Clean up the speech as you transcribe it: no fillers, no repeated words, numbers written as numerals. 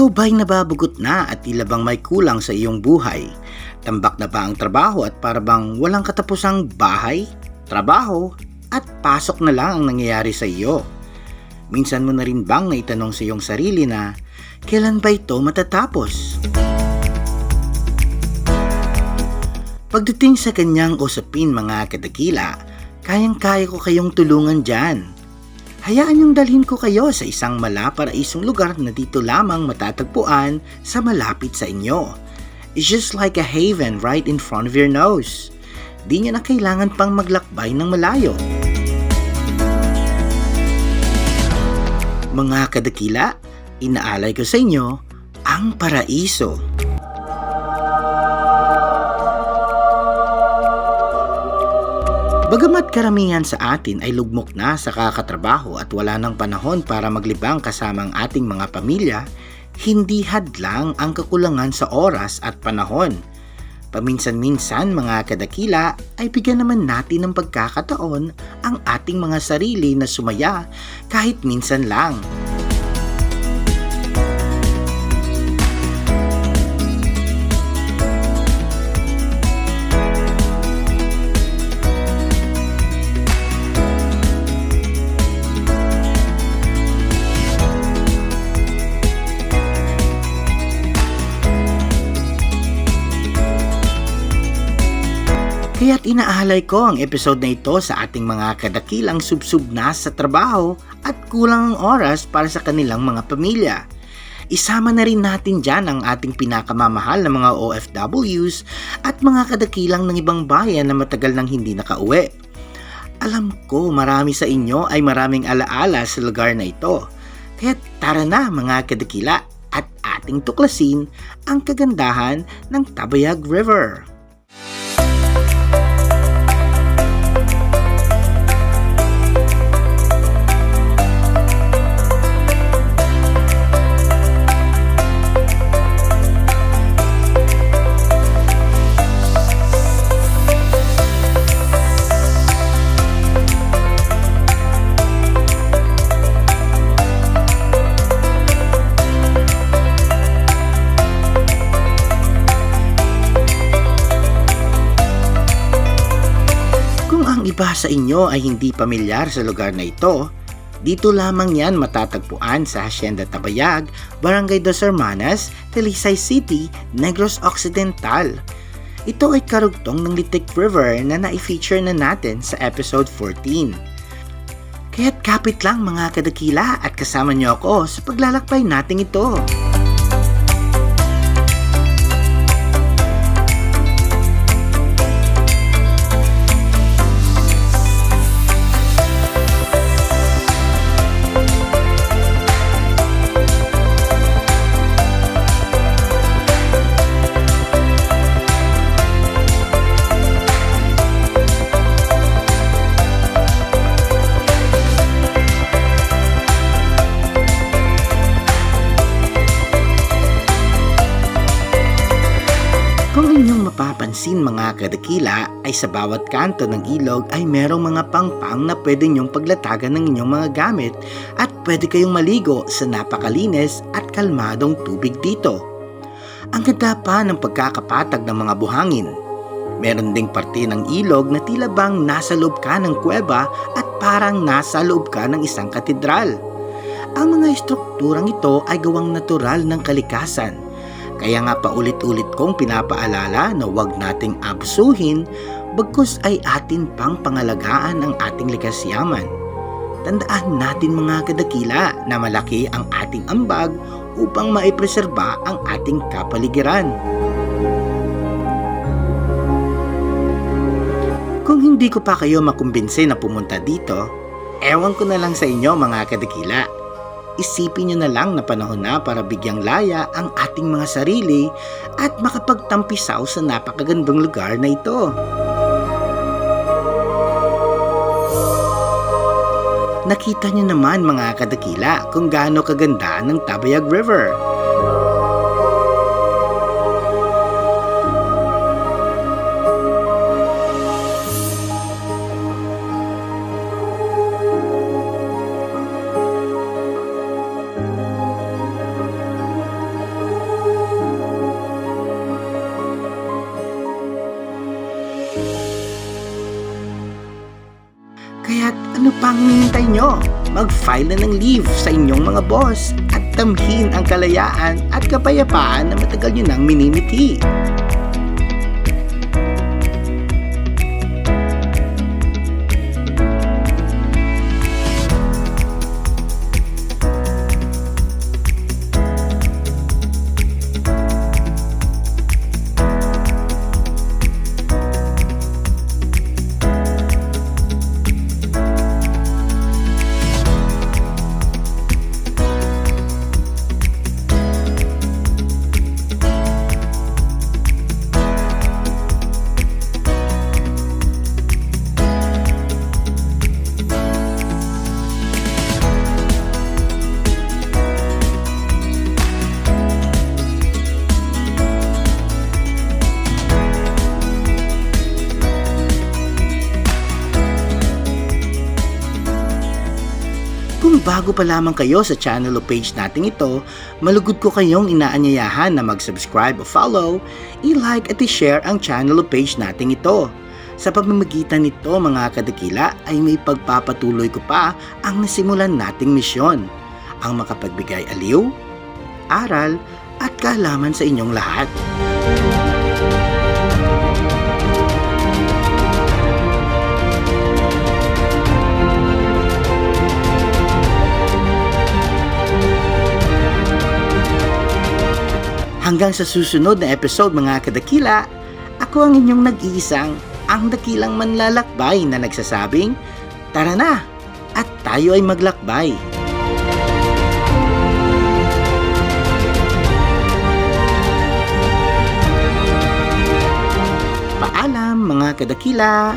Ikaw ba'y nababugot na at tila bang may kulang sa iyong buhay? Tambak na ba ang trabaho at para bang walang katapusang bahay, trabaho at pasok na lang ang nangyayari sa iyo? Minsan mo na rin bang naitanong sa iyong sarili na kailan ba ito matatapos? Pagdating sa kanyang usapin mga kadakila, kayang-kaya ko kayong tulungan dyan. Hayaan niyong dalhin ko kayo sa isang malaparaisong lugar na dito lamang matatagpuan sa malapit sa inyo. It's just like a haven right in front of your nose. Di niyo na kailangan pang maglakbay ng malayo. Mga kadakila, inaalay ko sa inyo ang paraiso. Bagamat karamihan sa atin ay lugmok na sa kakatrabaho at wala ng panahon para maglibang kasama ang ating mga pamilya, hindi hadlang ang kakulangan sa oras at panahon. Paminsan-minsan mga kadakila ay bigyan naman natin ng pagkakataon ang ating mga sarili na sumaya kahit minsan lang. Kaya't inaalay ko ang episode na ito sa ating mga kadakilang subsub na sa trabaho at kulang ang oras para sa kanilang mga pamilya. Isama na rin natin dyan ang ating pinakamamahal na mga OFWs at mga kadakilang ng ibang bayan na matagal nang hindi nakauwi. Alam ko marami sa inyo ay maraming alaala sa lugar na ito. Kaya tara na mga kadakila at ating tuklasin ang kagandahan ng Tabayag River. Iba sa inyo ay hindi pamilyar sa lugar na ito, dito lamang yan matatagpuan sa Hacienda Tabayag, Barangay Dos Hermanas, Talisay City, Negros Occidental. Ito ay karugtong ng Litik River na na-feature na natin sa episode 14. Kaya't kapit lang mga kadakila at kasama niyo ako sa paglalakbay nating ito. Mapapansin mga kadakila ay sa bawat kanto ng ilog ay merong mga pangpang na pwede nyong paglatagan ng inyong mga gamit at pwede kayong maligo sa napakalinis at kalmadong tubig dito. Ang ganda pa ng pagkakapatag ng mga buhangin. Meron ding parte ng ilog na tila bang nasa loob ka ng kuweba at parang nasa loob ka ng isang katedral. Ang mga estrukturang ito ay gawang natural ng kalikasan. Kaya nga paulit-ulit kong pinapaalala na huwag nating abusuhin bagkus ay atin pang pangalagaan ang ating likas yaman. Tandaan natin mga kadakila na malaki ang ating ambag upang maipreserba ang ating kapaligiran. Kung hindi ko pa kayo makumbinse na pumunta dito, ewan ko na lang sa inyo mga kadakila. Isipin nyo na lang na panahon na para bigyang laya ang ating mga sarili at makapagtampisaw sa napakagandang lugar na ito. Nakita nyo naman mga kadakila kung gaano kaganda ng Tabayag River. Kaya't ano pang hinihintay nyo? Mag-file na ng leave sa inyong mga boss at tamhin ang kalayaan at kapayapaan na matagal nyo nang minimiti. Kung bago pa lamang kayo sa channel o page natin ito, malugod ko kayong inaanyayahan na mag-subscribe o follow, i-like at i-share ang channel o page natin ito. Sa pamamagitan nito mga kadakila ay may pagpapatuloy ko pa ang nasimulan nating misyon, ang makapagbigay aliw, aral at kaalaman sa inyong lahat. Hanggang sa susunod na episode mga kadakila, ako ang inyong nag-iisang ang dakilang manlalakbay na nagsasabing, tara na at tayo ay maglakbay. Paalam mga kadakila!